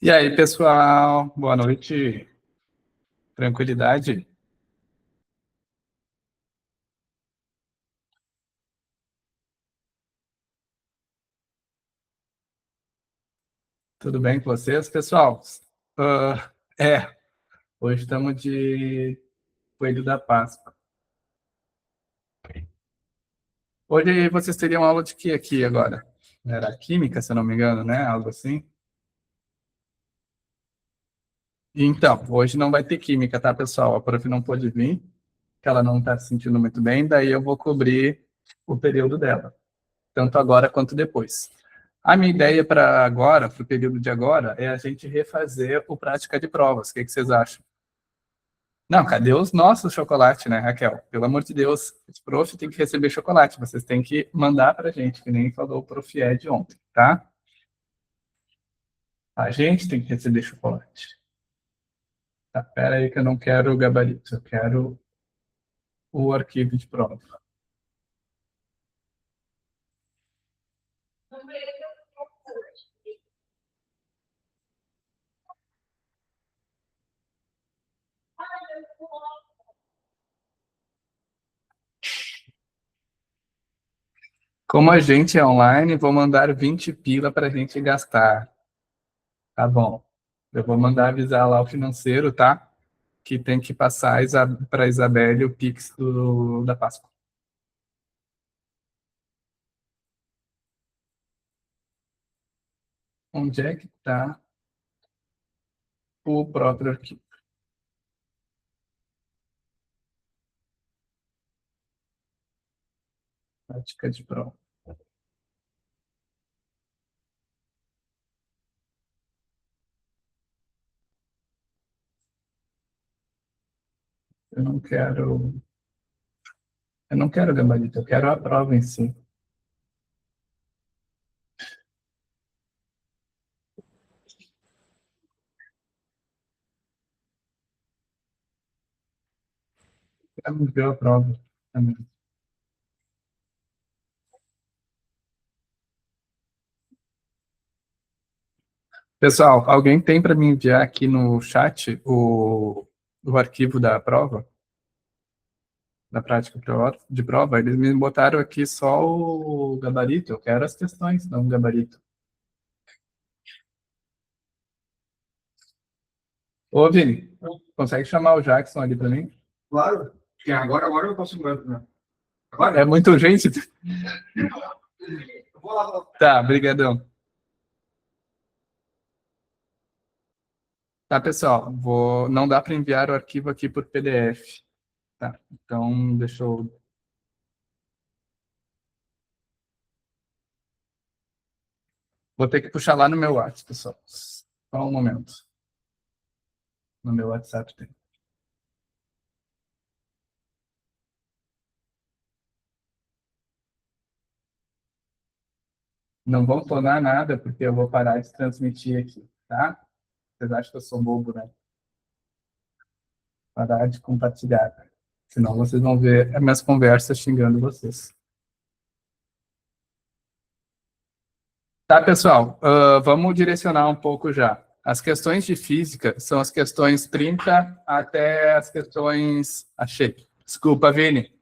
E aí, pessoal? Boa noite. Tranquilidade? Tudo bem com vocês, pessoal? Ah, hoje estamos de Coelho da Páscoa. Hoje vocês teriam aula de que aqui agora? Era química, se eu não me engano, né? Algo assim. Então, hoje não vai ter química, tá, pessoal? A prof não pôde vir, que ela não está se sentindo muito bem, daí eu vou cobrir o período dela, tanto agora quanto depois. A minha ideia para agora, para o período de agora, é a gente refazer o prática de provas. O que vocês acham? Não, cadê os nossos chocolates, né, Raquel? Pelo amor de Deus, esse prof tem que receber chocolate. Vocês têm que mandar para a gente, que nem falou o prof. Ed ontem, tá? A gente tem que receber chocolate. Tá, pera aí que eu não quero o gabarito, eu quero o arquivo de prova. Como a gente é online, vou mandar 20 pila para a gente gastar. Tá bom. Eu vou mandar avisar lá o financeiro, tá? Que tem que passar para a Isabelle o Pix da Páscoa. Onde é que está o próprio arquivo? Prática de prova. Eu não quero, eu não quero gabarito, eu quero a prova em si. Eu quero ver a prova também. Pessoal, alguém tem para me enviar aqui no chat o arquivo da prova, da prática de prova? Eles me botaram aqui só o gabarito, eu quero as questões, não o gabarito. Ô, Vini, consegue chamar o Jackson ali para mim? Claro, que agora eu posso ver, né? Agora? É muito urgente? Vou lá. Tá, brigadão. Tá, pessoal, não dá para enviar o arquivo aqui por PDF. Tá, então deixa eu. Vou ter que puxar lá no meu WhatsApp, pessoal. Só um momento. No meu WhatsApp tem. Não vão clonar nada, porque eu vou parar de transmitir aqui, tá? Vocês acham que eu sou bobo, né? Parar de compartilhar. Senão vocês vão ver as minhas conversas xingando vocês. Tá, pessoal, vamos direcionar um pouco já. As questões de física são as questões 30 até as questões. Achei. Desculpa, Vini.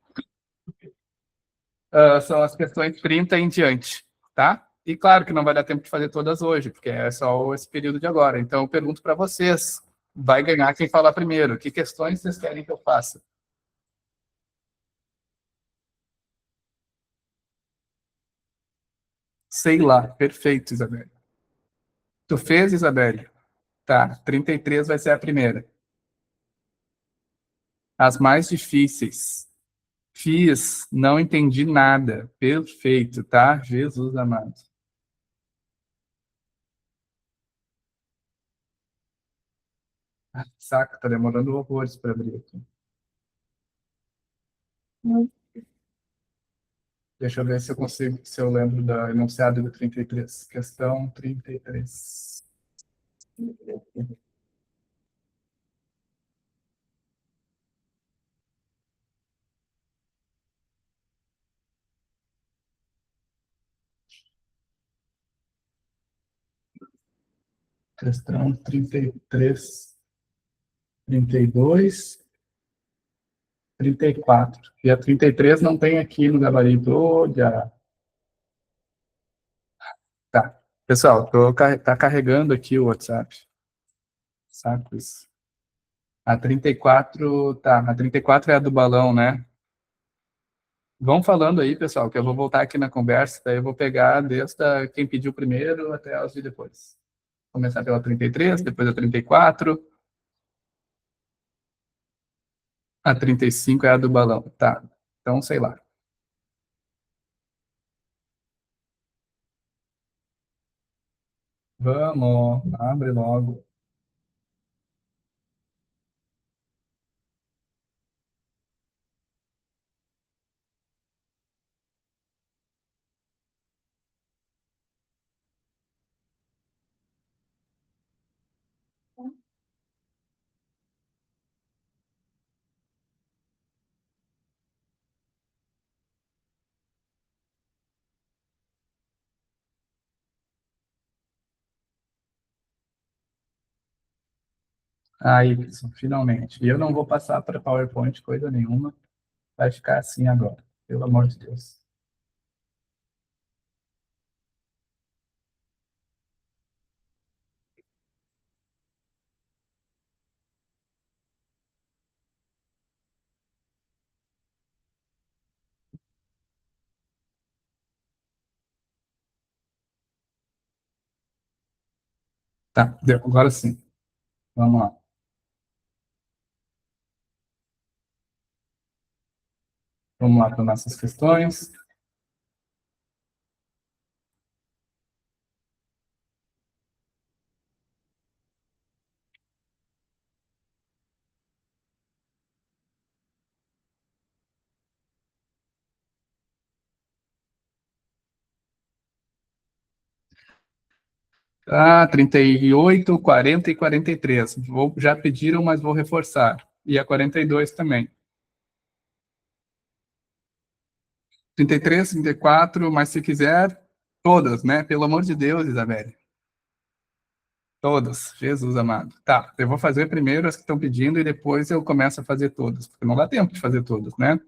São as questões 30 em diante, tá? E claro que não vai dar tempo de fazer todas hoje, porque é só esse período de agora. Então, eu pergunto para vocês: vai ganhar quem falar primeiro? Que questões vocês querem que eu faça? Sei lá. Perfeito, Isabelle. Tu fez, Isabelle? Tá. 33 vai ser a primeira. As mais difíceis. Fiz, não entendi nada. Perfeito, tá? Jesus amado. Ah, saco, tá demorando horrores para abrir aqui. Deixa eu ver se eu consigo, se eu lembro da enunciado do 33. Questão 33. Questão 33, 32, 34. E a 33 não tem aqui no gabarito. Olha. Tá. Pessoal, tá carregando aqui o WhatsApp. Saco isso. A 34, tá. A 34 é a do balão, né? Vão falando aí, pessoal, que eu vou voltar aqui na conversa, daí eu vou pegar desde quem pediu primeiro até as de depois. Começar pela 33, depois a 34. A 35 é a do balão. Tá. Então, sei lá. Vamos, abre logo. Aí, pessoal, finalmente. E eu não vou passar para PowerPoint coisa nenhuma. Vai ficar assim agora, pelo amor de Deus. Tá, deu. Agora sim. Vamos lá. Vamos lá para nossas questões. Ah, 38, 40 e 43. Já pediram, mas vou reforçar. E a 42 também. 33, 34, mas se quiser, todas, né? Pelo amor de Deus, Isabelle. Todas. Jesus amado. Tá, eu vou fazer primeiro as que estão pedindo e depois eu começo a fazer todas, porque não dá tempo de fazer todas, né?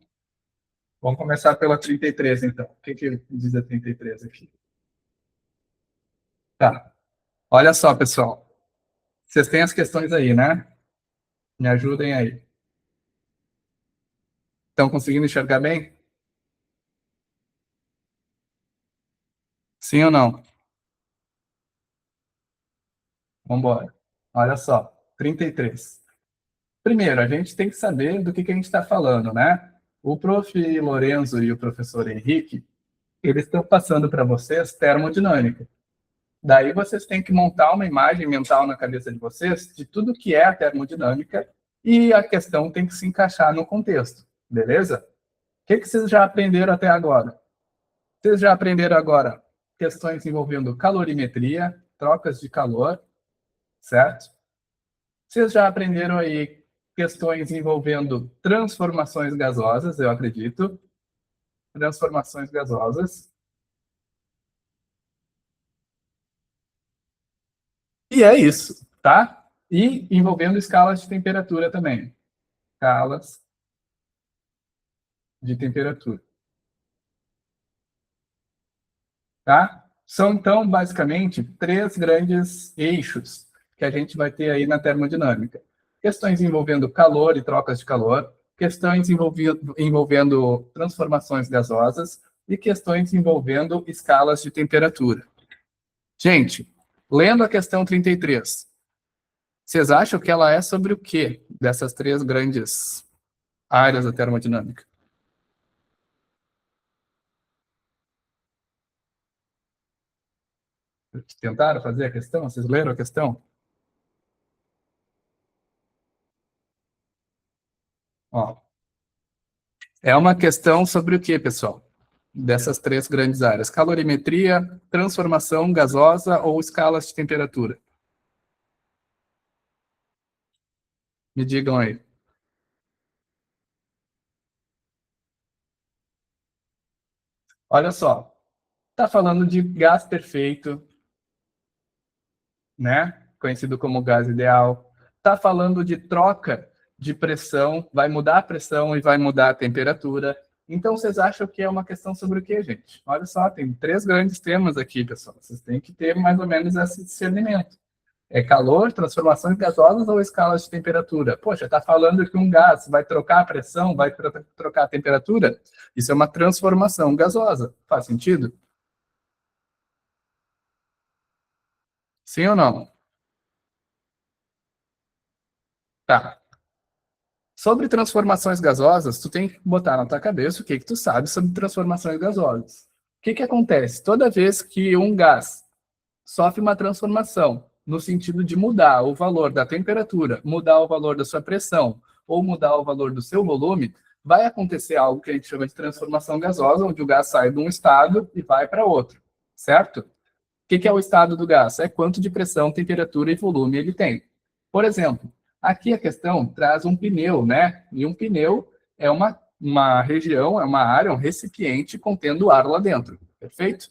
Vamos começar pela 33, então. O que que diz a 33 aqui? Tá. Olha só, pessoal. Vocês têm as questões aí, né? Me ajudem aí. Estão conseguindo enxergar bem? Sim ou não? Vamos embora. Olha só. 33. Primeiro, a gente tem que saber do que a gente está falando, né? O prof. Lorenzo e o professor Henrique, eles estão passando para vocês termodinâmica. Daí vocês têm que montar uma imagem mental na cabeça de vocês de tudo que é a termodinâmica e a questão tem que se encaixar no contexto, beleza? O que vocês já aprenderam até agora? Vocês já aprenderam agora questões envolvendo calorimetria, trocas de calor, certo? Vocês já aprenderam aí questões envolvendo transformações gasosas, eu acredito. Transformações gasosas. E é isso, tá? E envolvendo escalas de temperatura também. Escalas de temperatura, tá? São, então, basicamente, três grandes eixos que a gente vai ter aí na termodinâmica. Questões envolvendo calor e trocas de calor, questões envolvendo transformações gasosas e questões envolvendo escalas de temperatura. Gente, lendo a questão 33, vocês acham que ela é sobre o quê dessas três grandes áreas da termodinâmica? Tentaram fazer a questão? Vocês leram a questão? Ó, é uma questão sobre o quê, pessoal? Dessas três grandes áreas: calorimetria, transformação gasosa ou escalas de temperatura? Me digam aí. Olha só, está falando de gás perfeito, né? conhecido como gás ideal. Está falando de troca de pressão, vai mudar a pressão e vai mudar a temperatura. Então, vocês acham que é uma questão sobre o quê, gente? Olha só, tem 3 grandes temas aqui, pessoal. Vocês têm que ter mais ou menos esse discernimento. É calor, transformações gasosas ou escalas de temperatura? Poxa, está falando que um gás vai trocar a pressão, vai trocar a temperatura? Isso é uma transformação gasosa. Faz sentido? Sim ou não? Tá. Sobre transformações gasosas, tu tem que botar na tua cabeça o que tu sabe sobre transformações gasosas. O que acontece? Toda vez que um gás sofre uma transformação no sentido de mudar o valor da temperatura, mudar o valor da sua pressão ou mudar o valor do seu volume, vai acontecer algo que a gente chama de transformação gasosa, onde o gás sai de um estado e vai para outro, certo? O que é o estado do gás? É quanto de pressão, temperatura e volume ele tem. Por exemplo, aqui a questão traz um pneu, né? E um pneu é uma região, é uma área, um recipiente contendo ar lá dentro, perfeito?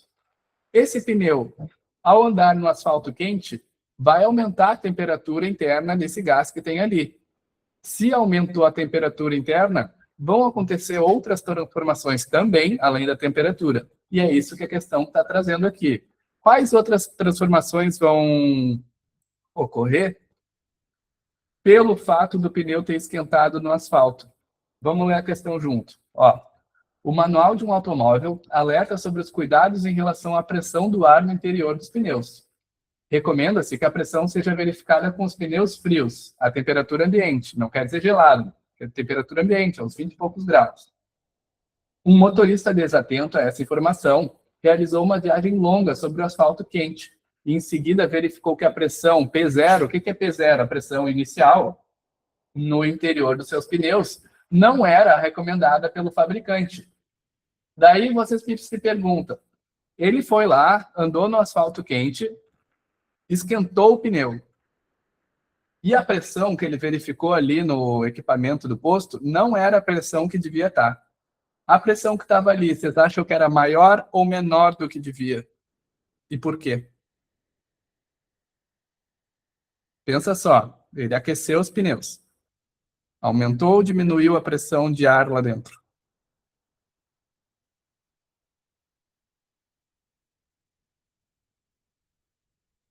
Esse pneu, ao andar no asfalto quente, vai aumentar a temperatura interna desse gás que tem ali. Se aumentou a temperatura interna, vão acontecer outras transformações também, além da temperatura. E é isso que a questão está trazendo aqui. Quais outras transformações vão ocorrer pelo fato do pneu ter esquentado no asfalto? Vamos ler a questão junto. Ó, o manual de um automóvel alerta sobre os cuidados em relação à pressão do ar no interior dos pneus. Recomenda-se que a pressão seja verificada com os pneus frios, a temperatura ambiente, não quer dizer gelado, é temperatura ambiente, aos 20 e poucos graus. Um motorista desatento a essa informação realizou uma viagem longa sobre o asfalto quente e em seguida verificou que a pressão P0, o que é P0? A pressão inicial no interior dos seus pneus não era recomendada pelo fabricante. Daí vocês se perguntam, ele foi lá, andou no asfalto quente, esquentou o pneu. E a pressão que ele verificou ali no equipamento do posto não era a pressão que devia estar. A pressão que estava ali, vocês acham que era maior ou menor do que devia? E por quê? Pensa só, ele aqueceu os pneus. Aumentou ou diminuiu a pressão de ar lá dentro?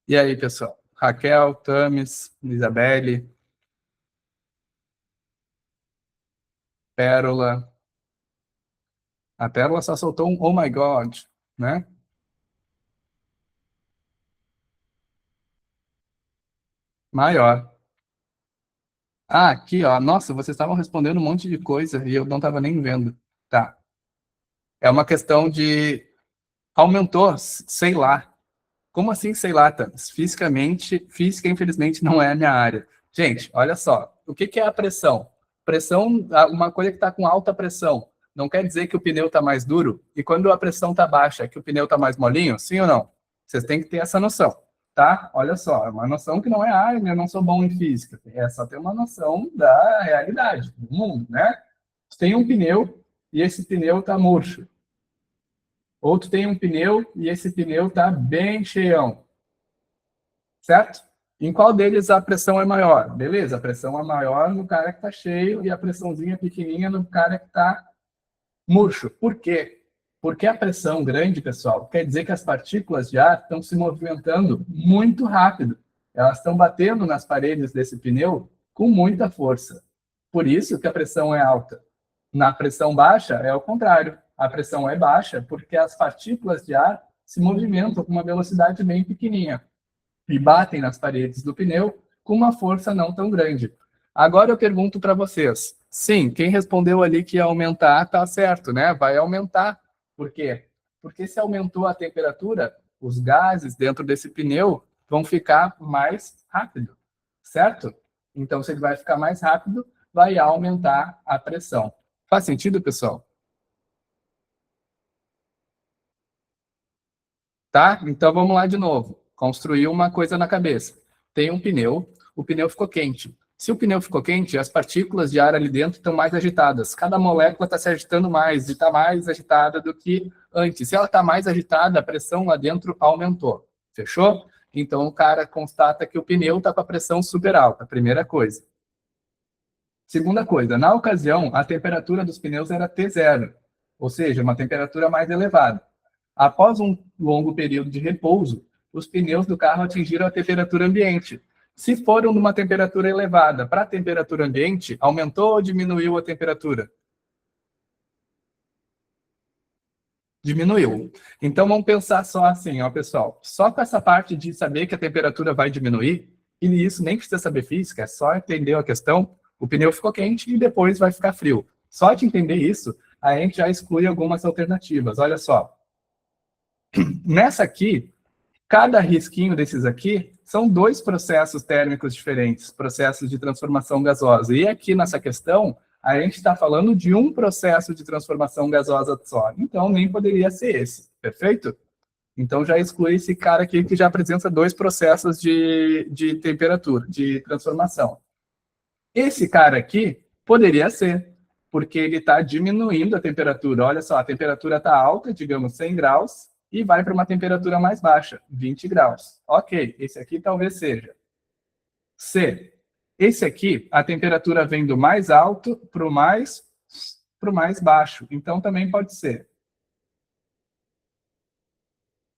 E aí, pessoal? Raquel, Tamis, Isabelle, Pérola. A Pérola só soltou um oh my God, né? Maior. Ah, aqui, ó. Nossa, vocês estavam respondendo um monte de coisa e eu não estava nem vendo. Tá. É uma questão de aumentou, sei lá. Como assim, sei lá, Tamis? Física, infelizmente, não é a minha área. Gente, olha só. O que é a pressão? Pressão, uma coisa que está com alta pressão. Não quer dizer que o pneu está mais duro. E quando a pressão está baixa, que o pneu está mais molinho? Sim ou não? Vocês têm que ter essa noção, tá? Olha só, é uma noção que não é, eu não sou bom em física. É só ter uma noção da realidade, do mundo, né? Tem um pneu e esse pneu está murcho. Ou tu tem um pneu e esse pneu está bem cheião, certo? Em qual deles a pressão é maior? Beleza, a pressão é maior no cara que está cheio e a pressãozinha pequenininha no cara que está murcho. Por quê? Porque a pressão grande, pessoal, quer dizer que as partículas de ar estão se movimentando muito rápido. Elas estão batendo nas paredes desse pneu com muita força. Por isso que a pressão é alta. Na pressão baixa, é o contrário. A pressão é baixa porque as partículas de ar se movimentam com uma velocidade bem pequenininha e batem nas paredes do pneu com uma força não tão grande. Agora eu pergunto para vocês. Sim, quem respondeu ali que ia aumentar, tá certo, né? Vai aumentar. Por quê? Porque se aumentou a temperatura, os gases dentro desse pneu vão ficar mais rápido, certo? Então, se ele vai ficar mais rápido, vai aumentar a pressão. Faz sentido, pessoal? Tá? Então vamos lá de novo. Construir uma coisa na cabeça. Tem um pneu, o pneu ficou quente. Se o pneu ficou quente, as partículas de ar ali dentro estão mais agitadas. Cada molécula está se agitando mais e está mais agitada do que antes. Se ela está mais agitada, a pressão lá dentro aumentou. Fechou? Então, o cara constata que o pneu está com a pressão super alta, primeira coisa. Segunda coisa, na ocasião, a temperatura dos pneus era T0, ou seja, uma temperatura mais elevada. Após um longo período de repouso, os pneus do carro atingiram a temperatura ambiente. Se foram numa temperatura elevada para a temperatura ambiente, aumentou ou diminuiu a temperatura? Diminuiu. Então vamos pensar só assim, ó, pessoal. Só com essa parte de saber que a temperatura vai diminuir, e isso nem precisa saber física, é só entender a questão, o pneu ficou quente e depois vai ficar frio. Só de entender isso, a gente já exclui algumas alternativas. Olha só. Nessa aqui, cada risquinho desses aqui são dois processos térmicos diferentes, processos de transformação gasosa. E aqui nessa questão, a gente está falando de um processo de transformação gasosa só. Então, nem poderia ser esse, perfeito? Então, já exclui esse cara aqui que já apresenta dois processos de temperatura, de transformação. Esse cara aqui poderia ser, porque ele está diminuindo a temperatura. Olha só, a temperatura está alta, digamos 100 graus, e vai para uma temperatura mais baixa, 20 graus. Ok, esse aqui talvez seja. C. Esse aqui, a temperatura vem do mais alto para o mais baixo. Então, também pode ser.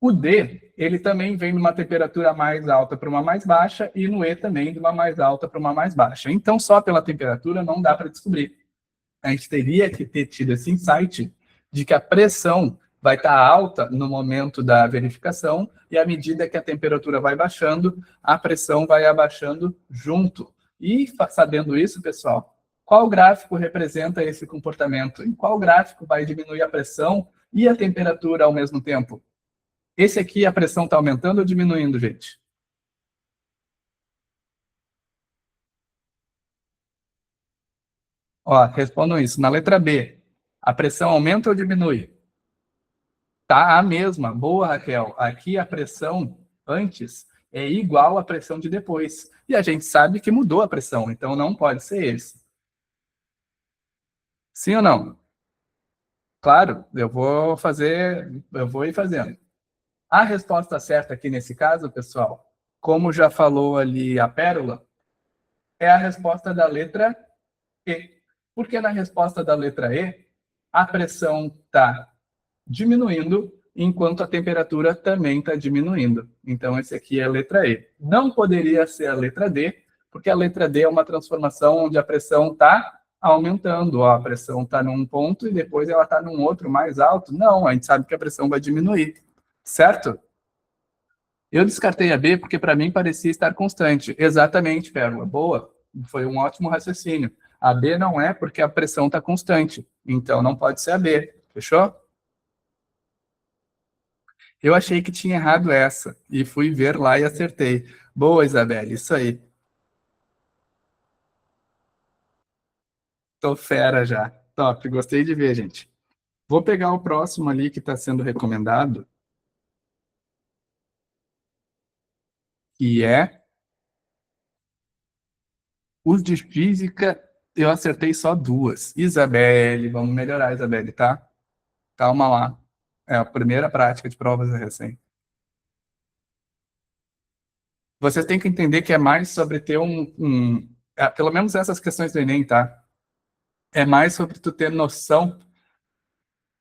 O D, ele também vem de uma temperatura mais alta para uma mais baixa, e no E também de uma mais alta para uma mais baixa. Então, só pela temperatura não dá para descobrir. A gente teria que ter tido esse insight de que a pressão vai estar alta no momento da verificação, e à medida que a temperatura vai baixando, a pressão vai abaixando junto. E, sabendo isso, pessoal, qual gráfico representa esse comportamento? Em qual gráfico vai diminuir a pressão e a temperatura ao mesmo tempo? Esse aqui, a pressão está aumentando ou diminuindo, gente? Ó, respondam isso. Na letra B, a pressão aumenta ou diminui? Tá a mesma. Boa, Raquel. Aqui a pressão antes é igual à pressão de depois. E a gente sabe que mudou a pressão, então não pode ser esse. Sim ou não? Claro, eu vou ir fazendo. A resposta certa aqui nesse caso, pessoal, como já falou ali a Pérola, é a resposta da letra E. Porque na resposta da letra E, a pressão está diminuindo, enquanto a temperatura também está diminuindo. Então, esse aqui é a letra E. Não poderia ser a letra D, porque a letra D é uma transformação onde a pressão está aumentando. Ó, a pressão está num ponto e depois ela está num outro mais alto. Não, a gente sabe que a pressão vai diminuir. Certo? Eu descartei a B porque para mim parecia estar constante. Exatamente, Pérola. Boa. Foi um ótimo raciocínio. A B não é porque a pressão está constante. Então, não pode ser a B. Fechou? Eu achei que tinha errado essa. E fui ver lá e acertei. Boa, Isabelle. Isso aí. Tô fera já. Top. Gostei de ver, gente. Vou pegar o próximo ali que está sendo recomendado, que é os de física. Eu acertei só duas. Isabelle, vamos melhorar, Isabelle, tá? Calma lá. É a primeira prática de provas recém. Vocês têm que entender que é mais sobre ter pelo menos essas questões do Enem, tá? É mais sobre tu ter noção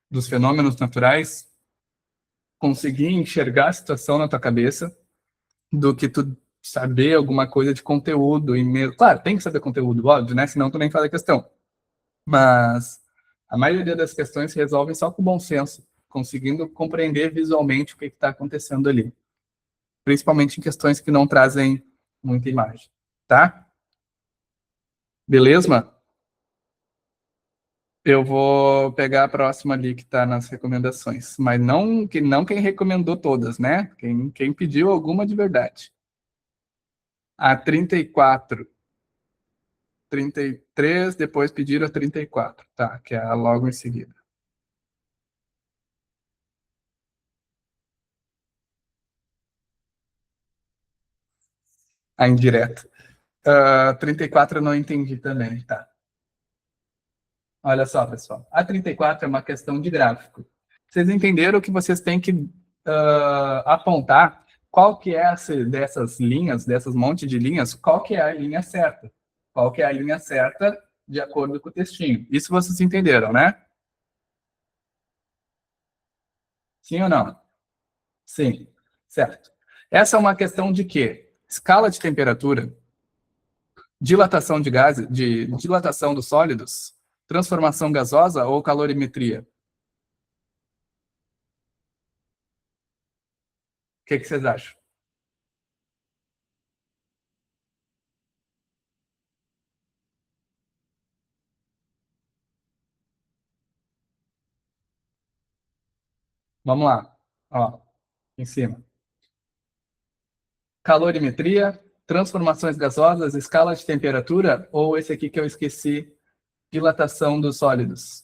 dos fenômenos naturais, conseguir enxergar a situação na tua cabeça, do que tu saber alguma coisa de conteúdo. Claro, tem que saber conteúdo, óbvio, né? Senão tu nem faz a questão. Mas a maioria das questões se resolvem só com bom senso, conseguindo compreender visualmente o que está acontecendo ali. Principalmente em questões que não trazem muita imagem. Tá? Beleza? Eu vou pegar a próxima ali que está nas recomendações. Mas não quem recomendou todas, né? Quem pediu alguma de verdade. A 34. 33, depois pediram a 34. Tá, que é logo em seguida. A indireta. 34 eu não entendi também, tá? Olha só, pessoal. A 34 é uma questão de gráfico. Vocês entenderam que vocês têm que apontar qual que é dessas linhas, dessas monte de linhas, qual que é a linha certa? Qual que é a linha certa de acordo com o textinho? Isso vocês entenderam, né? Sim ou não? Sim, certo. Essa é uma questão de quê? Escala de temperatura, dilatação de gases, de dilatação dos sólidos, transformação gasosa ou calorimetria? O que vocês acham? Vamos lá. Ó, em cima. Calorimetria, transformações gasosas, escala de temperatura ou esse aqui que eu esqueci, dilatação dos sólidos?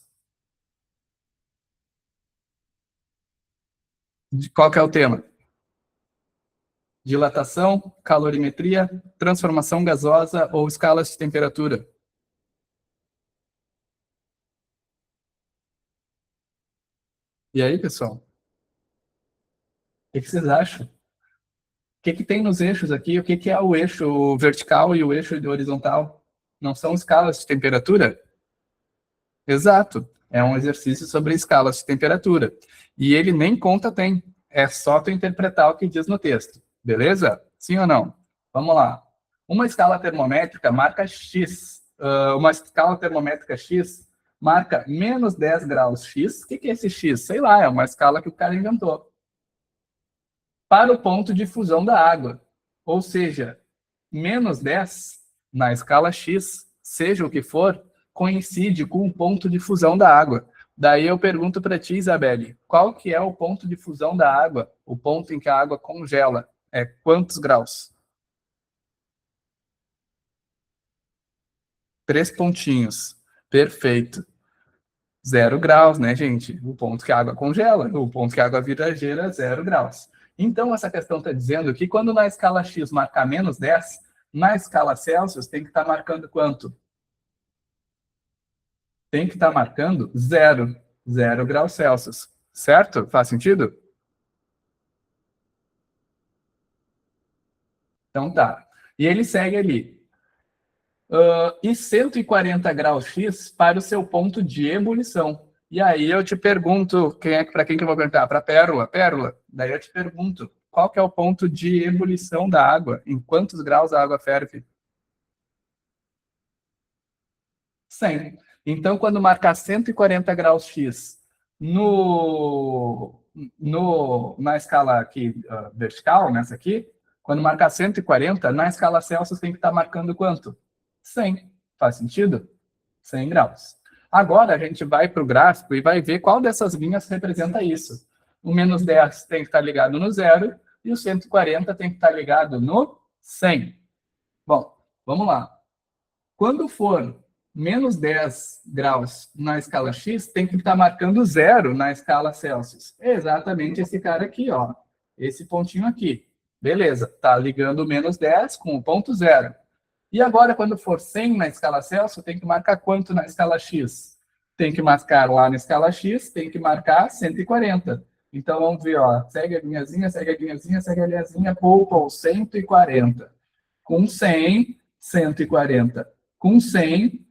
Qual que é o tema? Dilatação, calorimetria, transformação gasosa ou escalas de temperatura? E aí, pessoal? O que vocês acham? O que tem nos eixos aqui? O que é o eixo vertical e o eixo horizontal? Não são escalas de temperatura? Exato. É um exercício sobre escalas de temperatura. E ele nem conta tem. É só tu interpretar o que diz no texto. Beleza? Sim ou não? Vamos lá. Uma escala termométrica marca X. Uma escala termométrica X marca menos 10 graus X. O que é esse X? Sei lá, é uma escala que o cara inventou. Para o ponto de fusão da água. Ou seja, menos 10 na escala X, seja o que for, coincide com o ponto de fusão da água. Daí eu pergunto para ti, Isabelle, qual que é o ponto de fusão da água? O ponto em que a água congela. É quantos graus? 3 pontinhos. Perfeito. 0 graus, né, gente? O ponto que a água congela, o ponto que a água vira gelo é 0 graus. Então, essa questão está dizendo que quando na escala X marcar menos 10, na escala Celsius tem que estar marcando quanto? Tem que estar marcando 0 graus Celsius. Certo? Faz sentido? Então tá. E ele segue ali. E 140 graus X para o seu ponto de ebulição. E aí eu te pergunto, para quem que eu vou perguntar? Para a Pérola. Pérola, daí eu te pergunto, qual que é o ponto de ebulição da água? Em quantos graus a água ferve? 100. Então, quando marcar 140 graus X na escala aqui, vertical, nessa aqui, quando marcar 140, na escala Celsius tem que estar marcando quanto? 100. Faz sentido? 100 graus. Agora a gente vai para o gráfico e vai ver qual dessas linhas representa isso. O menos 10 tem que estar ligado no zero e o 140 tem que estar ligado no 100. Bom, vamos lá. Quando for menos 10 graus na escala X, tem que estar marcando zero na escala Celsius. É exatamente esse cara aqui, ó. Esse pontinho aqui. Beleza, tá ligando o menos 10 com o ponto zero. E agora, quando for 100 na escala Celsius, tem que marcar quanto na escala X? Tem que marcar lá na escala X, tem que marcar 140. Então, vamos ver, ó, segue a linhazinha, segue a linhazinha, segue a linhazinha, poupa 140. Com 100, 140. Com 100,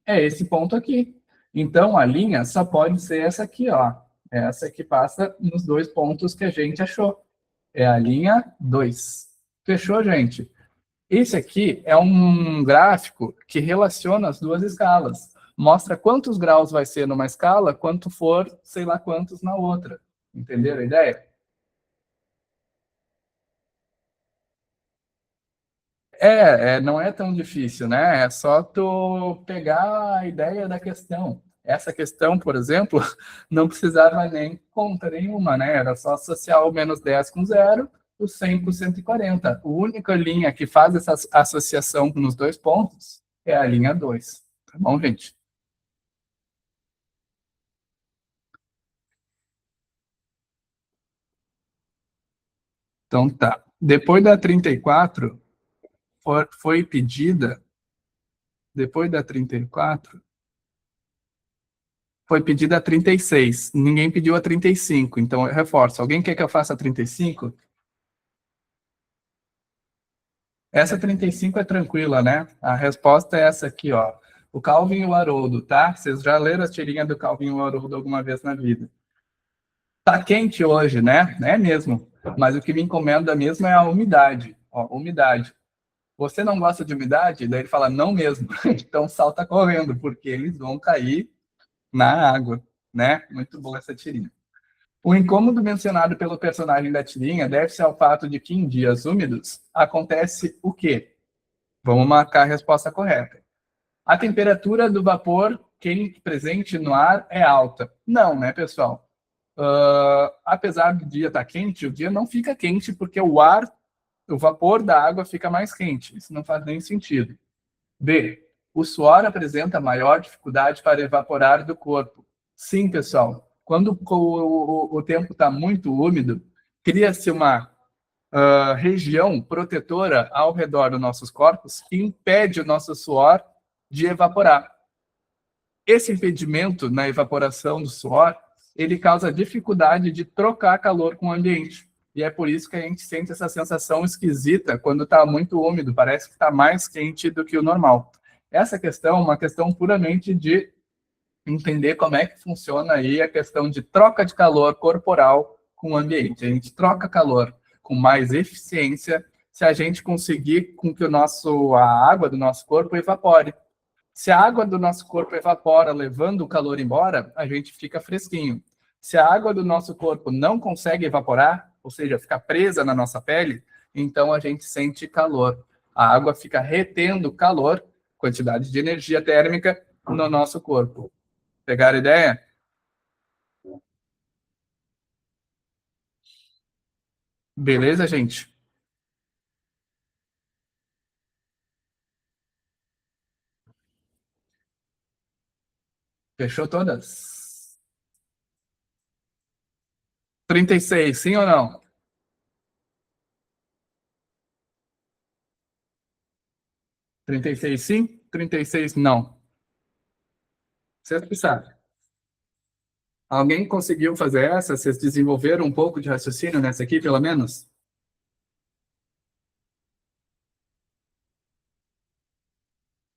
é esse ponto aqui. Então, a linha só pode ser essa aqui, ó. Essa que passa nos dois pontos que a gente achou. É a linha 2. Fechou, gente? Esse aqui é um gráfico que relaciona as duas escalas. Mostra quantos graus vai ser numa escala, quanto for, sei lá quantos na outra. Entenderam a ideia? Não é tão difícil, né? É só tu pegar a ideia da questão. Essa questão, por exemplo, não precisava nem conta nenhuma, né? Era só associar o menos 10 com zero, o 100 com 140. A única linha que faz essa associação nos dois pontos é a linha 2. Tá bom, gente? Então tá. Depois da 34, foi pedida, depois da 34, foi pedida a 36. Ninguém pediu a 35, então eu reforço. Alguém quer que eu faça a 35? Essa 35 é tranquila, né? A resposta é essa aqui, ó. O Calvin e o Haroldo, tá? Vocês já leram as tirinhas do Calvin e o Haroldo alguma vez na vida? Tá quente hoje, né? É mesmo. Mas o que me incomoda mesmo é a umidade. Ó, umidade. Você não gosta de umidade? Daí ele fala, não mesmo. Então salta correndo, porque eles vão cair na água, né? Muito boa essa tirinha. O incômodo mencionado pelo personagem da tirinha deve-se ao fato de que em dias úmidos acontece o quê? Vamos marcar a resposta correta. A temperatura do vapor quente presente no ar é alta. Não, né, pessoal? Apesar do dia estar quente, o dia não fica quente porque o vapor da água fica mais quente. Isso não faz nem sentido. B. O suor apresenta maior dificuldade para evaporar do corpo. Sim, pessoal. Quando o tempo está muito úmido, cria-se uma região protetora ao redor dos nossos corpos que impede o nosso suor de evaporar. Esse impedimento na evaporação do suor, ele causa dificuldade de trocar calor com o ambiente. E é por isso que a gente sente essa sensação esquisita quando está muito úmido, parece que está mais quente do que o normal. Essa questão é uma questão puramente de entender como é que funciona aí a questão de troca de calor corporal com o ambiente. A gente troca calor com mais eficiência se a gente conseguir com que a água do nosso corpo evapore. Se a água do nosso corpo evapora, levando o calor embora, a gente fica fresquinho. Se a água do nosso corpo não consegue evaporar, ou seja, fica presa na nossa pele, então a gente sente calor. A água fica retendo calor, quantidade de energia térmica, no nosso corpo. Pegaram a ideia? Beleza, gente? Fechou todas? 36, sim ou não? 36 sim, 36 não. Vocês que sabem. Alguém conseguiu fazer essa? Vocês desenvolveram um pouco de raciocínio nessa aqui, pelo menos?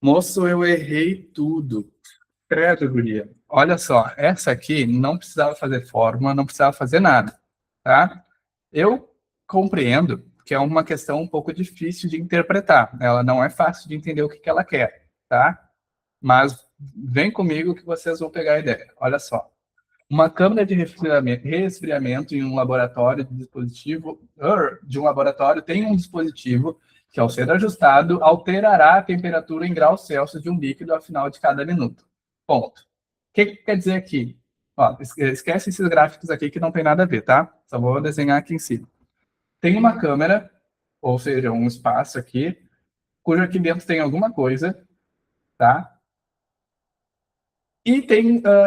Moço, eu errei tudo. Credo, guria. Olha só, essa aqui não precisava fazer fórmula, não precisava fazer nada, tá? Eu compreendo que é uma questão um pouco difícil de interpretar. Ela não é fácil de entender o que ela quer, tá? Mas vem comigo que vocês vão pegar a ideia. Olha só. Uma câmara de resfriamento em um laboratório de um laboratório tem um dispositivo que, ao ser ajustado, alterará a temperatura em graus Celsius de um líquido ao final de cada minuto. Ponto. O que quer dizer aqui? Ó, esquece esses gráficos aqui que não tem nada a ver, tá? Só vou desenhar aqui em cima. Tem uma câmera, ou seja, um espaço aqui, cujo aqui dentro tem alguma coisa, tá? E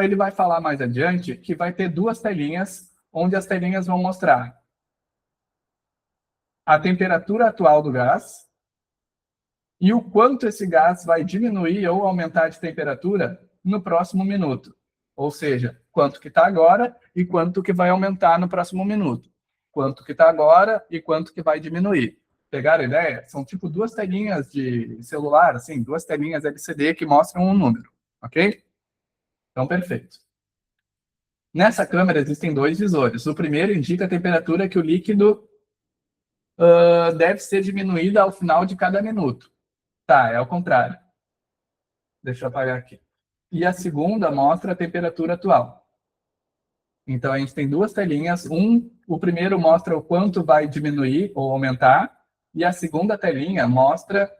ele vai falar mais adiante que vai ter duas telinhas, onde as telinhas vão mostrar a temperatura atual do gás e o quanto esse gás vai diminuir ou aumentar de temperatura no próximo minuto. Ou seja, quanto que está agora e quanto que vai aumentar no próximo minuto. Quanto que está agora e quanto que vai diminuir. Pegaram a ideia? São tipo duas telinhas de celular, assim, duas telinhas LCD que mostram um número, ok? Então, perfeito. Nessa câmera existem dois visores. O primeiro indica a temperatura que o líquido deve ser diminuída ao final de cada minuto. Tá, é ao contrário. Deixa eu apagar aqui. E a segunda mostra a temperatura atual. Então, a gente tem duas telinhas. O primeiro mostra o quanto vai diminuir ou aumentar. E a segunda telinha mostra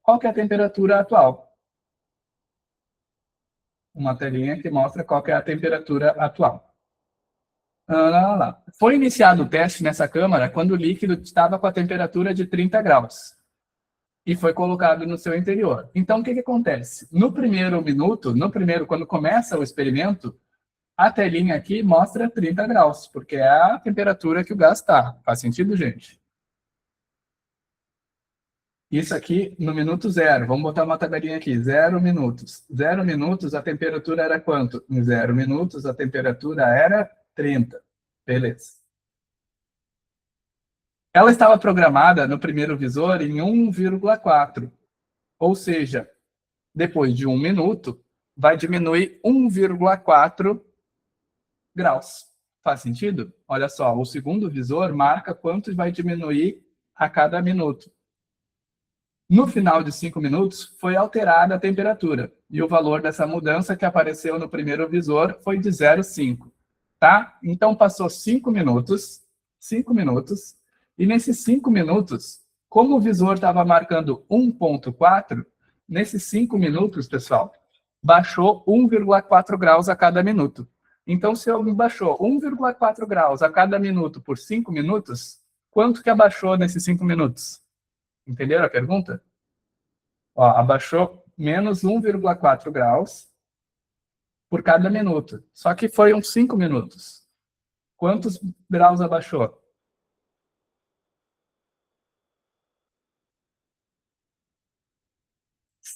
qual que é a temperatura atual. Uma telinha que mostra qual que é a temperatura atual. Foi iniciado o teste nessa câmara quando o líquido estava com a temperatura de 30 graus e foi colocado no seu interior. Então, o que acontece? No primeiro minuto, quando começa o experimento, a telinha aqui mostra 30 graus, porque é a temperatura que o gás está. Faz sentido, gente? Isso aqui no minuto zero. Vamos botar uma tabelinha aqui. 0 minutos. 0 minutos, a temperatura era quanto? Em 0 minutos, a temperatura era 30. Beleza. Ela estava programada no primeiro visor em 1,4. Ou seja, depois de 1 minuto, vai diminuir 1,4 graus. Faz sentido? Olha só, o segundo visor marca quanto vai diminuir a cada minuto. No final de 5 minutos, foi alterada a temperatura. E o valor dessa mudança que apareceu no primeiro visor foi de 0,5. Tá? Então, passou 5 minutos. 5 minutos. E nesses 5 minutos, como o visor estava marcando 1,4, nesses 5 minutos, pessoal, baixou 1,4 graus a cada minuto. Então, se eu baixou 1,4 graus a cada minuto por 5 minutos, quanto que abaixou nesses 5 minutos? Entenderam a pergunta? Ó, abaixou menos 1,4 graus por cada minuto. Só que foram 5 minutos. Quantos graus abaixou?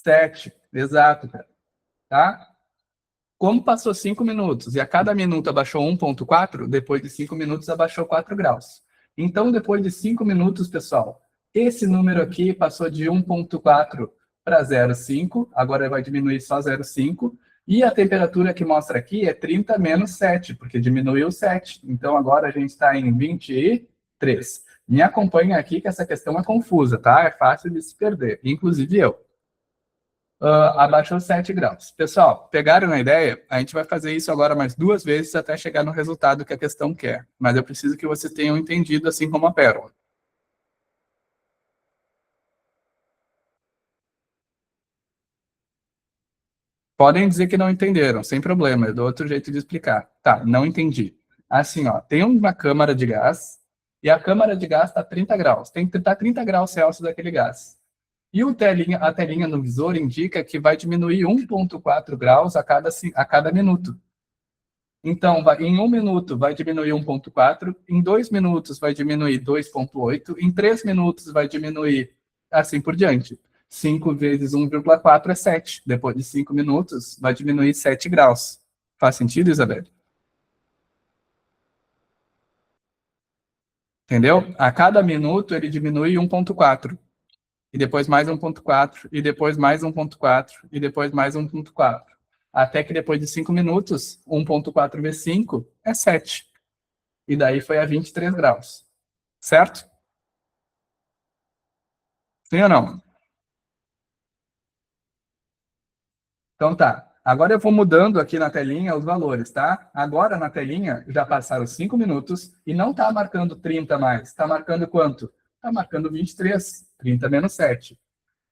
7. Exato, cara. Tá? Como passou 5 minutos e a cada minuto abaixou 1,4, depois de 5 minutos abaixou 4 graus. Então, depois de 5 minutos, pessoal, esse número aqui passou de 1,4 para 0,5, agora vai diminuir só 0,5, e a temperatura que mostra aqui é 30 menos 7, porque diminuiu 7. Então, agora a gente está em 23. Me acompanha aqui que essa questão é confusa, tá? É fácil de se perder, inclusive eu. Abaixou 7 graus. Pessoal, pegaram na ideia? A gente vai fazer isso agora mais 2 vezes até chegar no resultado que a questão quer. Mas eu preciso que vocês tenham entendido, assim como a pérola. Podem dizer que não entenderam, sem problema, eu dou outro jeito de explicar. Tá, não entendi. Assim, ó, tem uma câmara de gás, e a câmara de gás está 30 graus. Tem que estar 30 graus Celsius daquele gás. E a telinha no visor indica que vai diminuir 1,4 graus a cada minuto. Então, em 1 minuto vai diminuir 1,4, em 2 minutos vai diminuir 2,8, em 3 minutos vai diminuir assim por diante. 5 vezes 1,4 é 7. Depois de 5 minutos, vai diminuir 7 graus. Faz sentido, Isabel? Entendeu? A cada minuto ele diminui 1,4. E depois mais 1,4, e depois mais 1,4, e depois mais 1,4. Até que depois de 5 minutos, 1,4 vezes 5 é 7. E daí foi a 23 graus. Certo? Sim ou não? Então tá. Agora eu vou mudando aqui na telinha os valores, tá? Agora na telinha já passaram 5 minutos e não está marcando 30 mais. Está marcando quanto? Está marcando 23. 30 menos 7.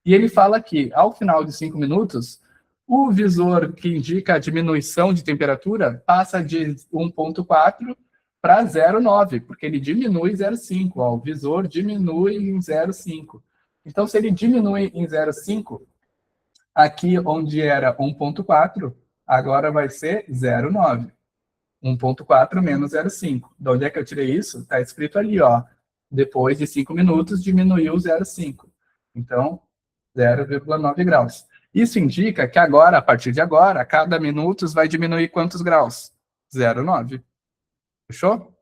E ele fala que, ao final de 5 minutos, o visor que indica a diminuição de temperatura passa de 1,4 para 0,9, porque ele diminui 0,5. O visor diminui em 0,5. Então, se ele diminui em 0,5, aqui onde era 1,4, agora vai ser 0,9. 1,4 menos 0,5. De onde é que eu tirei isso? Está escrito ali, ó. Depois de 5 minutos, diminuiu 0,5. Então, 0,9 graus. Isso indica que agora, a partir de agora, a cada minuto vai diminuir quantos graus? 0,9. Fechou?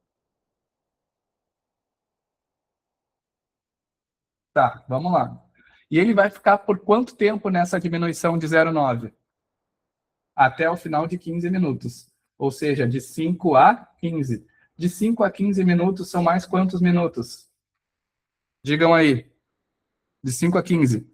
Tá, vamos lá. E ele vai ficar por quanto tempo nessa diminuição de 0,9? Até o final de 15 minutos. Ou seja, de 5 a 15. De 5 a 15 minutos são mais quantos minutos? Digam aí. De 5 a 15.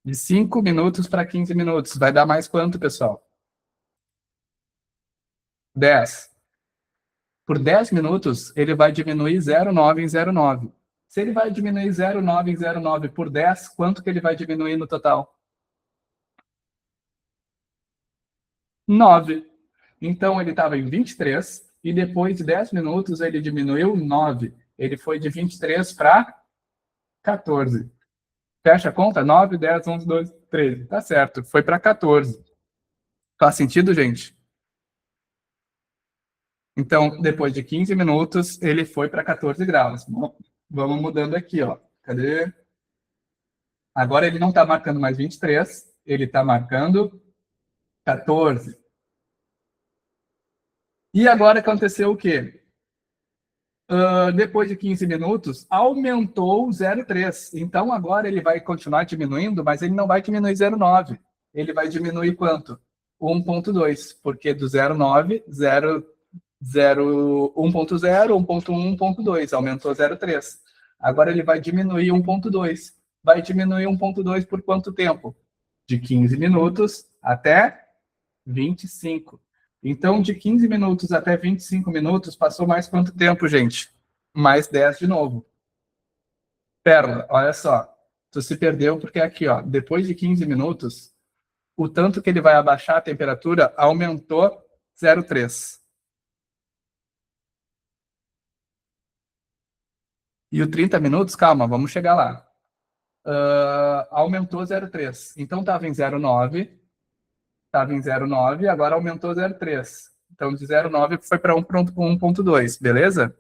De 5 minutos para 15 minutos. Vai dar mais quanto, pessoal? 10. Por 10 minutos, ele vai diminuir 0,9 em 0,9. Se ele vai diminuir 0,9 em 0,9 por 10, quanto que ele vai diminuir no total? 9. Então, ele estava em 23, e depois de 10 minutos, ele diminuiu 9. Ele foi de 23 para 14. Fecha a conta? 9, 10, 11, 12, 13. Tá certo, foi para 14. Faz sentido, gente? Então, depois de 15 minutos, ele foi para 14 graus. Bom, vamos mudando aqui, ó. Cadê? Agora ele não está marcando mais 23, Ele está marcando 14. E agora aconteceu o quê? Depois de 15 minutos, aumentou 0,3. Então, agora ele vai continuar diminuindo, mas ele não vai diminuir 0,9. Ele vai diminuir quanto? 1,2. Porque do 0,9, 1,0, 1,1, 1,2. Aumentou 0,3. Agora ele vai diminuir 1,2. Vai diminuir 1,2 por quanto tempo? De 15 minutos até 25. Então, de 15 minutos até 25 minutos, passou mais quanto tempo, gente? Mais 10 de novo. Pérola, olha só. Tu se perdeu porque aqui, ó, depois de 15 minutos, o tanto que ele vai abaixar a temperatura aumentou 0,3. E o 30 minutos, calma, vamos chegar lá. Aumentou 0,3. Então, estava em 0,9, agora aumentou 0,3. Então, de 0,9 foi para 1,2, beleza?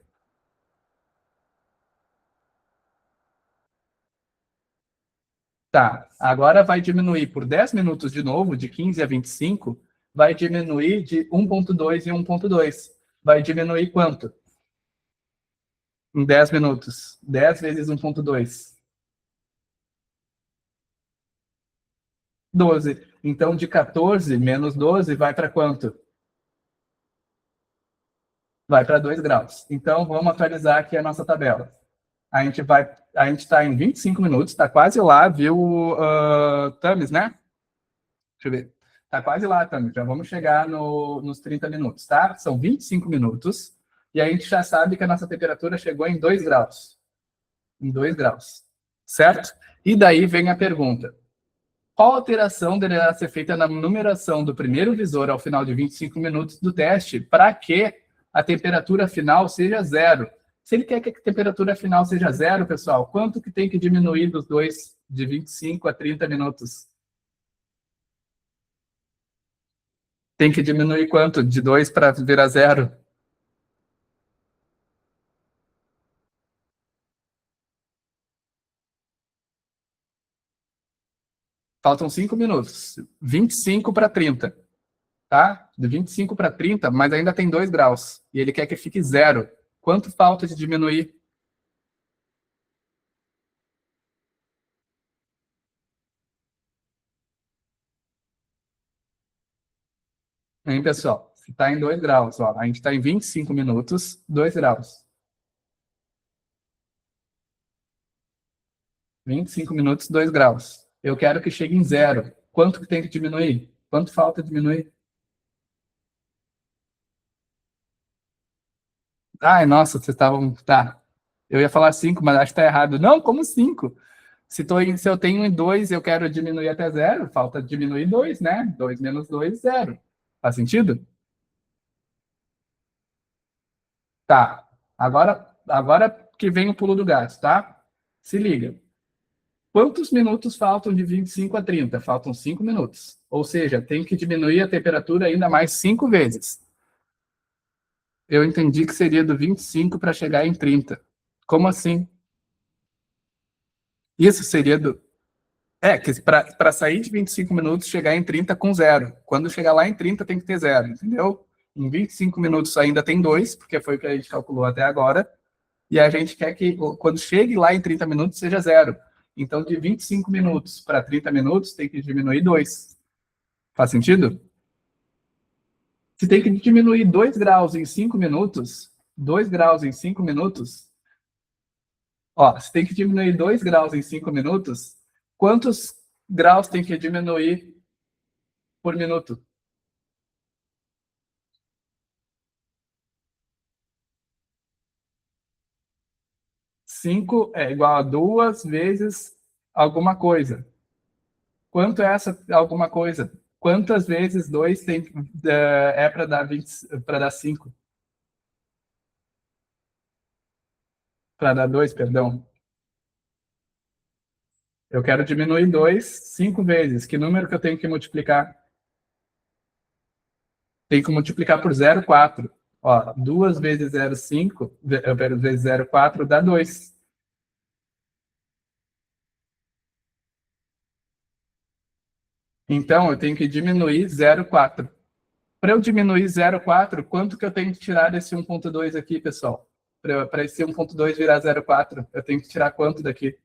Tá, agora vai diminuir por 10 minutos de novo, de 15 a 25, vai diminuir de 1,2 em 1,2. Vai diminuir quanto? Em 10 minutos. 10 vezes 1,2. 12. Então, de 14 menos 12 vai para quanto? Vai para 2 graus. Então, vamos atualizar aqui a nossa tabela. A gente está em 25 minutos, está quase lá, viu, Tamis, né? Deixa eu ver. Tá quase lá, Tamis. Já vamos chegar nos 30 minutos, tá? São 25 minutos. E a gente já sabe que a nossa temperatura chegou em 2 graus. Em 2 graus. Certo? E daí vem a pergunta. Qual alteração deverá ser feita na numeração do primeiro visor ao final de 25 minutos do teste para que a temperatura final seja zero? Se ele quer que a temperatura final seja zero, pessoal, quanto que tem que diminuir dos dois de 25 a 30 minutos? Tem que diminuir quanto? De 2 para virar zero? Faltam 5 minutos. 25 para 30, tá? De 25 para 30, mas ainda tem 2 graus. E ele quer que fique zero. Quanto falta de diminuir? Hein, pessoal? Se está em 2 graus, ó, a gente está em 25 minutos, 2 graus. 25 minutos, 2 graus. Eu quero que chegue em zero. Quanto que tem que diminuir? Quanto falta diminuir? Ai, nossa, vocês estavam. Tá. Eu ia falar 5, mas acho que está errado. Não, como 5? Se eu tenho em 2 eu quero diminuir até zero, falta diminuir 2, né? 2 menos 2, zero. Faz sentido? Tá. Agora que vem o pulo do gato, tá? Se liga. Quantos minutos faltam de 25 a 30? Faltam 5 minutos. Ou seja, tem que diminuir a temperatura ainda mais 5 vezes. Eu entendi que seria do 25 para chegar em 30. Como assim? Isso seria do. Que para sair de 25 minutos, chegar em 30 com zero. Quando chegar lá em 30, tem que ter zero, entendeu? Em 25 minutos ainda tem 2, porque foi o que a gente calculou até agora. E a gente quer que, quando chegue lá em 30 minutos, seja zero. Então, de 25 minutos para 30 minutos, tem que diminuir 2. Faz sentido? Se tem que diminuir 2 graus em 5 minutos, 2 graus em 5 minutos, ó, se tem que diminuir 2 graus em 5 minutos, quantos graus tem que diminuir por minuto? 5 é igual a 2 vezes alguma coisa. Quanto é essa alguma coisa? Quantas vezes 2 é para dar 20, para dar 5? Para dar 2, perdão. Eu quero diminuir 2 5 vezes. Que número que eu tenho que multiplicar? Tem que multiplicar por 0,4. Ó, 2 vezes 0,5, vezes 0,4 dá 2. Então, eu tenho que diminuir 0,4. Para eu diminuir 0,4, quanto que eu tenho que tirar desse 1,2 aqui, pessoal? Para esse 1,2 virar 0,4, eu tenho que tirar quanto daqui?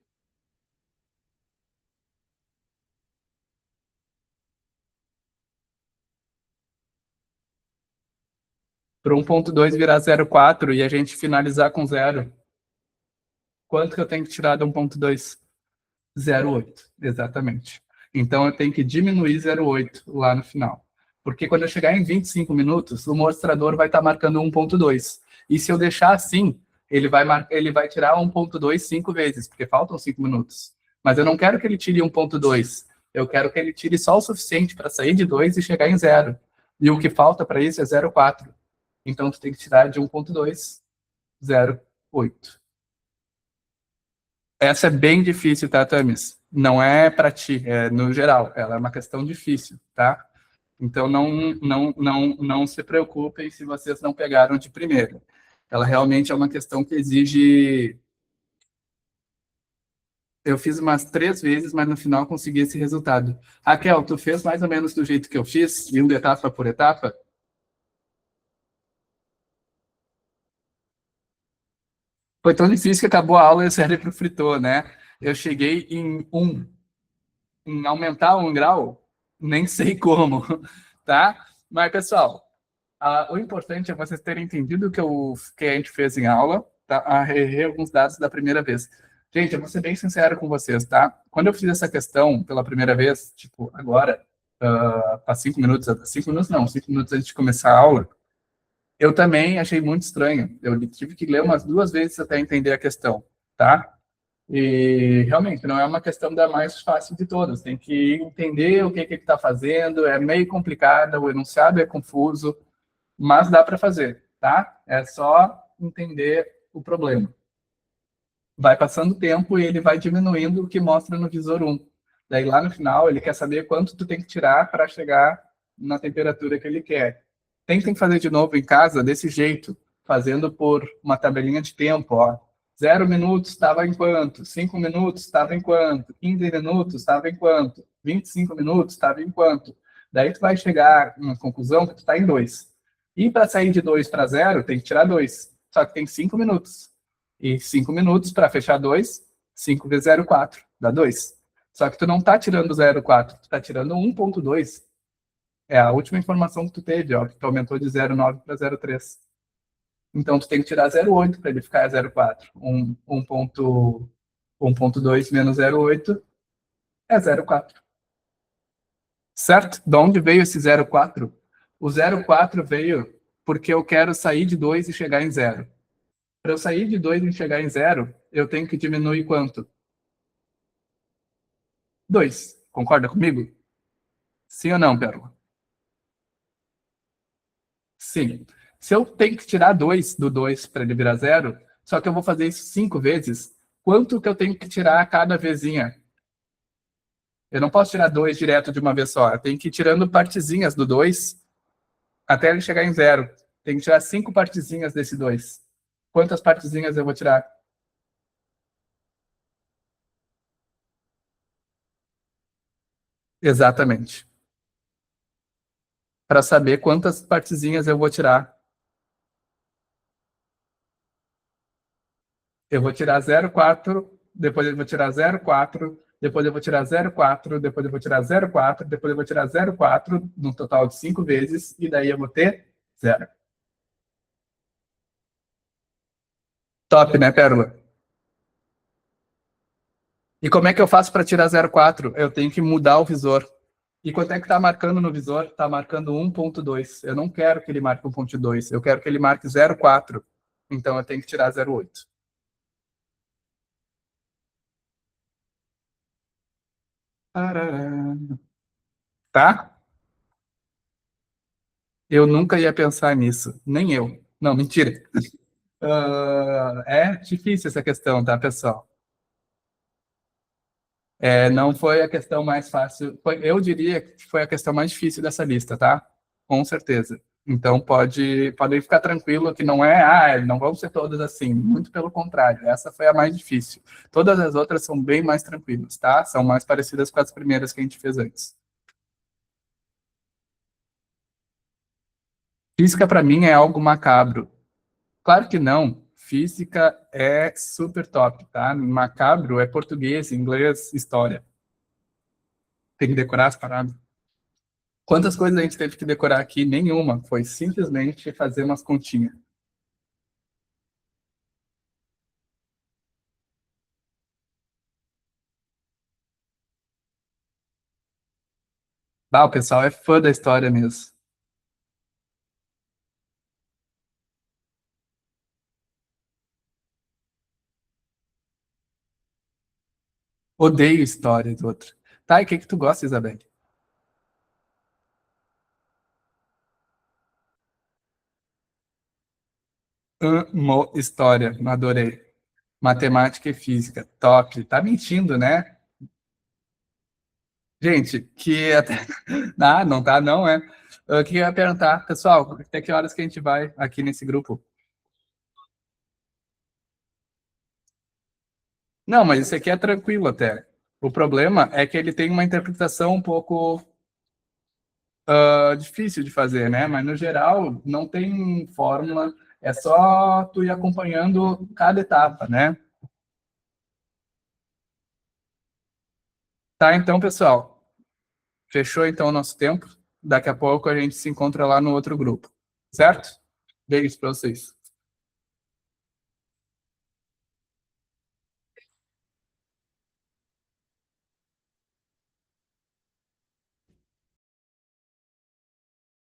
Para 1,2 virar 0,4 e a gente finalizar com 0, quanto que eu tenho que tirar de 1,2? 0,8, exatamente. Então, eu tenho que diminuir 0,8 lá no final. Porque quando eu chegar em 25 minutos, o mostrador vai estar marcando 1,2. E se eu deixar assim, ele vai tirar 1,2 5 vezes, porque faltam 5 minutos. Mas eu não quero que ele tire 1,2. Eu quero que ele tire só o suficiente para sair de 2 e chegar em 0. E o que falta para isso é 0,4. Então, tu tem que tirar de 1,2, 0,8. Essa é bem difícil, tá, Tamis? Não é para ti, é no geral. Ela é uma questão difícil, tá? Então não se preocupem se vocês não pegaram de primeira. Ela realmente é uma questão que exige. Eu fiz umas 3 vezes, mas no final consegui esse resultado. Raquel, tu fez mais ou menos do jeito que eu fiz, indo etapa por etapa? Foi tão difícil que acabou a aula e o cérebro fritou, né? Eu cheguei em aumentar 1 grau, nem sei como, tá? Mas, pessoal, o importante é vocês terem entendido que a gente fez em aula, tá? Alguns dados da primeira vez. Gente, eu vou ser bem sincero com vocês, tá? Quando eu fiz essa questão pela primeira vez, tipo, agora, há 5 minutos, 5 minutos não, 5 minutos antes de começar a aula, eu também achei muito estranho. Eu tive que ler umas 2 vezes até entender a questão, tá? E realmente não é uma questão da mais fácil de todas. Tem que entender o que ele está fazendo. É meio complicado, o enunciado é confuso, mas dá para fazer, tá? É só entender o problema. Vai passando o tempo e ele vai diminuindo o que mostra no visor 1. Daí lá no final ele quer saber quanto tu tem que tirar para chegar na temperatura que ele quer. Tentem fazer de novo em casa desse jeito, fazendo por uma tabelinha de tempo, ó. 0 minutos estava em quanto? 5 minutos estava em quanto? 15 minutos estava em quanto? 25 minutos estava em quanto? Daí tu vai chegar na conclusão que tu está em 2. E para sair de 2 para 0, tem que tirar 2. Só que tem 5 minutos. E 5 minutos para fechar 2, 5 vezes 0,4, dá 2. Só que tu não está tirando 0,4, tu está tirando 1,2. É a última informação que tu teve, ó, que tu aumentou de 0,9 para 0,3. Então, tu tem que tirar 0,8 para ele ficar 0,4. 1,2 menos 0,8 é 0,4. Certo? De onde veio esse 0,4? O 0,4 veio porque eu quero sair de 2 e chegar em 0. Para eu sair de 2 e chegar em 0, eu tenho que diminuir quanto? 2. Concorda comigo? Sim ou não, Pérola? Sim. Se eu tenho que tirar 2 do 2 para ele virar 0, só que eu vou fazer isso 5 vezes, quanto que eu tenho que tirar a cada vezinha? Eu não posso tirar 2 direto de uma vez só. Eu tenho que ir tirando partezinhas do 2 até ele chegar em 0. Tenho que tirar 5 partezinhas desse 2. Quantas partezinhas eu vou tirar? Exatamente. Para saber quantas partezinhas eu vou tirar. Eu vou tirar 0,4, depois eu vou tirar 0,4, depois eu vou tirar 0,4, depois eu vou tirar 0,4, depois eu vou tirar 0,4, no total de 5 vezes, e daí eu vou ter 0. Top, né, Pérola? E como é que eu faço para tirar 0,4? Eu tenho que mudar o visor. E quanto é que está marcando no visor? Está marcando 1,2. Eu não quero que ele marque 1,2. Eu quero que ele marque 0,4. Então eu tenho que tirar 0,8. Tá? Eu nunca ia pensar nisso. Nem eu. Não, mentira. É difícil essa questão, tá, pessoal? Não foi a questão mais fácil. Eu diria que foi a questão mais difícil dessa lista, tá? Com certeza. Então pode ficar tranquilo que não não vão ser todas assim. Muito pelo contrário, essa foi a mais difícil. Todas as outras são bem mais tranquilas, tá? São mais parecidas com as primeiras que a gente fez antes. Física, para mim, é algo macabro. Claro que não. Física é super top, tá? Macabro é português, inglês, história. Tem que decorar as paradas. Quantas coisas a gente teve que decorar aqui? Nenhuma. Foi simplesmente fazer umas continhas. Ah, o pessoal é fã da história mesmo. Odeio história do outro. Tá, e o que que tu gosta, Isabel? Amo história, adorei. Matemática e física, top. Tá mentindo, né? Gente, que até... Ah, não tá, não, é. Eu queria perguntar, pessoal, até que horas que a gente vai aqui nesse grupo? Não, mas isso aqui é tranquilo até. O problema é que ele tem uma interpretação um pouco difícil de fazer, né? Mas no geral não tem fórmula, é só tu ir acompanhando cada etapa, né? Tá, então, pessoal, fechou então o nosso tempo. Daqui a pouco a gente se encontra lá no outro grupo, certo? Beijos para vocês.